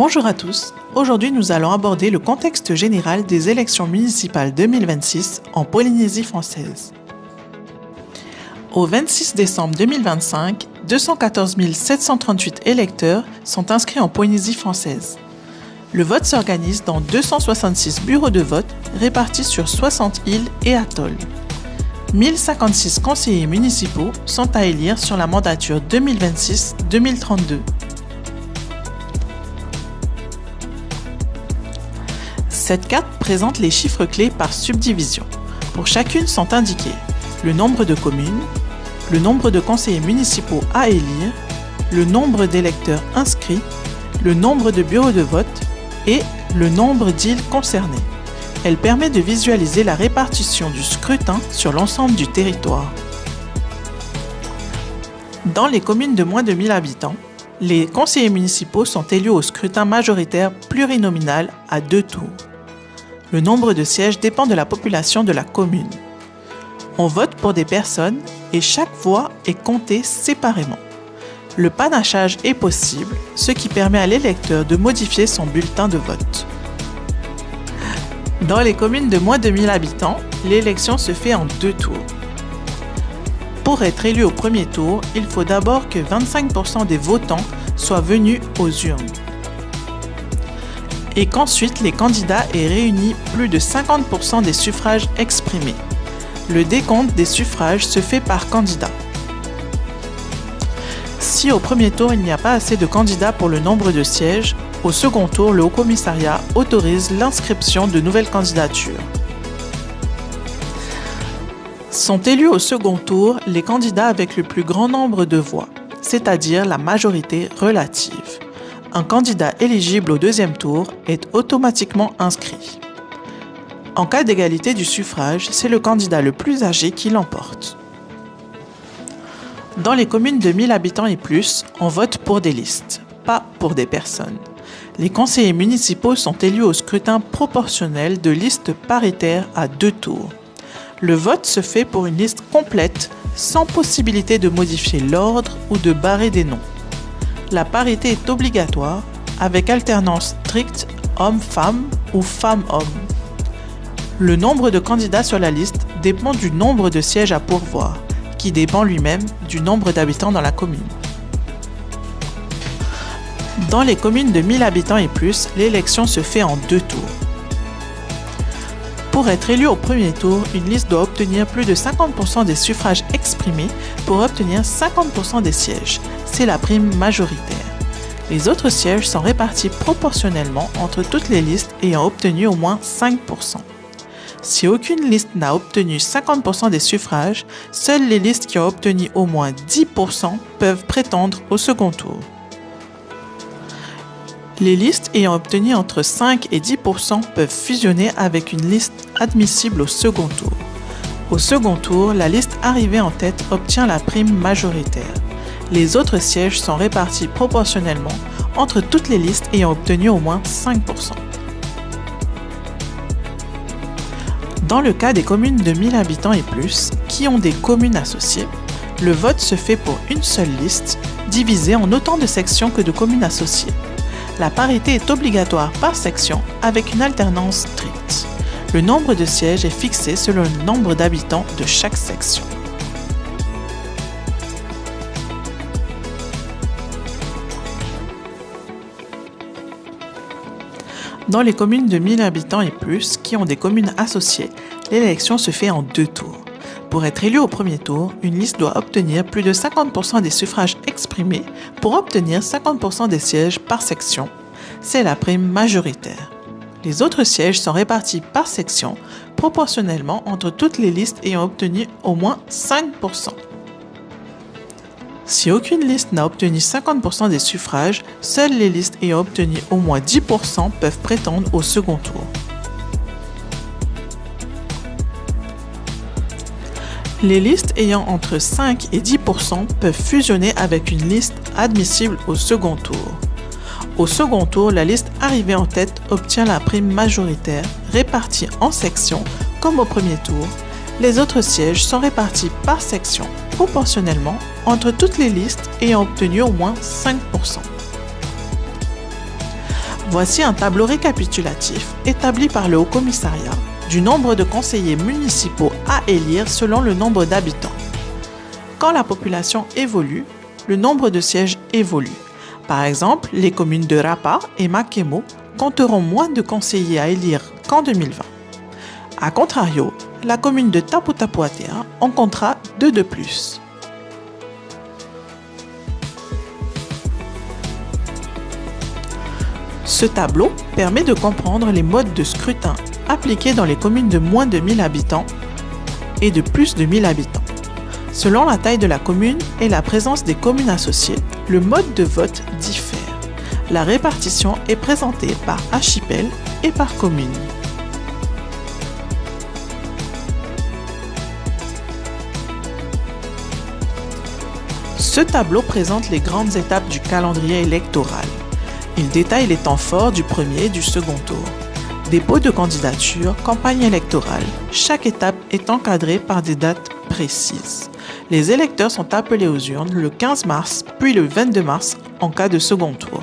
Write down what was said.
Bonjour à tous, aujourd'hui nous allons aborder le contexte général des élections municipales 2026 en Polynésie française. Au 26 décembre 2025, 214 738 électeurs sont inscrits en Polynésie française. Le vote s'organise dans 266 bureaux de vote répartis sur 60 îles et atolls. 1056 conseillers municipaux sont à élire sur la mandature 2026-2032. Cette carte présente les chiffres clés par subdivision. Pour chacune sont indiqués le nombre de communes, le nombre de conseillers municipaux à élire, le nombre d'électeurs inscrits, le nombre de bureaux de vote et le nombre d'îles concernées. Elle permet de visualiser la répartition du scrutin sur l'ensemble du territoire. Dans les communes de moins de 1000 habitants, les conseillers municipaux sont élus au scrutin majoritaire plurinominal à 2 tours. Le nombre de sièges dépend de la population de la commune. On vote pour des personnes et chaque voix est comptée séparément. Le panachage est possible, ce qui permet à l'électeur de modifier son bulletin de vote. Dans les communes de moins de 1000 habitants, l'élection se fait en 2 tours. Pour être élu au premier tour, il faut d'abord que 25% des votants soient venus aux urnes et qu'ensuite les candidats aient réuni plus de 50% des suffrages exprimés. Le décompte des suffrages se fait par candidat. Si au premier tour il n'y a pas assez de candidats pour le nombre de sièges, au second tour le Haut-Commissariat autorise l'inscription de nouvelles candidatures. Sont élus au second tour les candidats avec le plus grand nombre de voix, c'est-à-dire la majorité relative. Un candidat éligible au deuxième tour est automatiquement inscrit. En cas d'égalité du suffrage, c'est le candidat le plus âgé qui l'emporte. Dans les communes de 1000 habitants et plus, on vote pour des listes, pas pour des personnes. Les conseillers municipaux sont élus au scrutin proportionnel de listes paritaires à 2 tours. Le vote se fait pour une liste complète, sans possibilité de modifier l'ordre ou de barrer des noms. La parité est obligatoire, avec alternance stricte homme-femme ou femme-homme. Le nombre de candidats sur la liste dépend du nombre de sièges à pourvoir, qui dépend lui-même du nombre d'habitants dans la commune. Dans les communes de 1000 habitants et plus, l'élection se fait en 2 tours. Pour être élu au premier tour, une liste doit obtenir plus de 50% des suffrages exprimés pour obtenir 50% des sièges. C'est la prime majoritaire. Les autres sièges sont répartis proportionnellement entre toutes les listes ayant obtenu au moins 5%. Si aucune liste n'a obtenu 50% des suffrages, seules les listes qui ont obtenu au moins 10% peuvent prétendre au second tour. Les listes ayant obtenu entre 5 et 10% peuvent fusionner avec une liste admissible au second tour. Au second tour, la liste arrivée en tête obtient la prime majoritaire. Les autres sièges sont répartis proportionnellement entre toutes les listes ayant obtenu au moins 5%. Dans le cas des communes de 1000 habitants et plus, qui ont des communes associées, le vote se fait pour une seule liste, divisée en autant de sections que de communes associées. La parité est obligatoire par section avec une alternance stricte. Le nombre de sièges est fixé selon le nombre d'habitants de chaque section. Dans les communes de 1000 habitants et plus, qui ont des communes associées, l'élection se fait en 2 tours. Pour être élu au premier tour, une liste doit obtenir plus de 50% des suffrages exprimés pour obtenir 50% des sièges par section. C'est la prime majoritaire. Les autres sièges sont répartis par section, proportionnellement entre toutes les listes ayant obtenu au moins 5%. Si aucune liste n'a obtenu 50% des suffrages, seules les listes ayant obtenu au moins 10% peuvent prétendre au second tour. Les listes ayant entre 5 et 10% peuvent fusionner avec une liste admissible au second tour. Au second tour, la liste arrivée en tête obtient la prime majoritaire, répartie en sections comme au premier tour. Les autres sièges sont répartis par section, proportionnellement entre toutes les listes ayant obtenu au moins 5%. Voici un tableau récapitulatif établi par le Haut-Commissariat du nombre de conseillers municipaux à élire selon le nombre d'habitants. Quand la population évolue, le nombre de sièges évolue. Par exemple, les communes de Rapa et Makemo compteront moins de conseillers à élire qu'en 2020. A contrario, la commune de Tapu-Tapu-Atea en comptera 2 de plus. Ce tableau permet de comprendre les modes de scrutin appliqués dans les communes de moins de 1000 habitants et de plus de 1000 habitants. Selon la taille de la commune et la présence des communes associées, le mode de vote diffère. La répartition est présentée par archipel et par commune. Ce tableau présente les grandes étapes du calendrier électoral. Il détaille les temps forts du premier et du second tour. Dépôt de candidature, campagne électorale. Chaque étape est encadrée par des dates précises. Les électeurs sont appelés aux urnes le 15 mars puis le 22 mars en cas de second tour.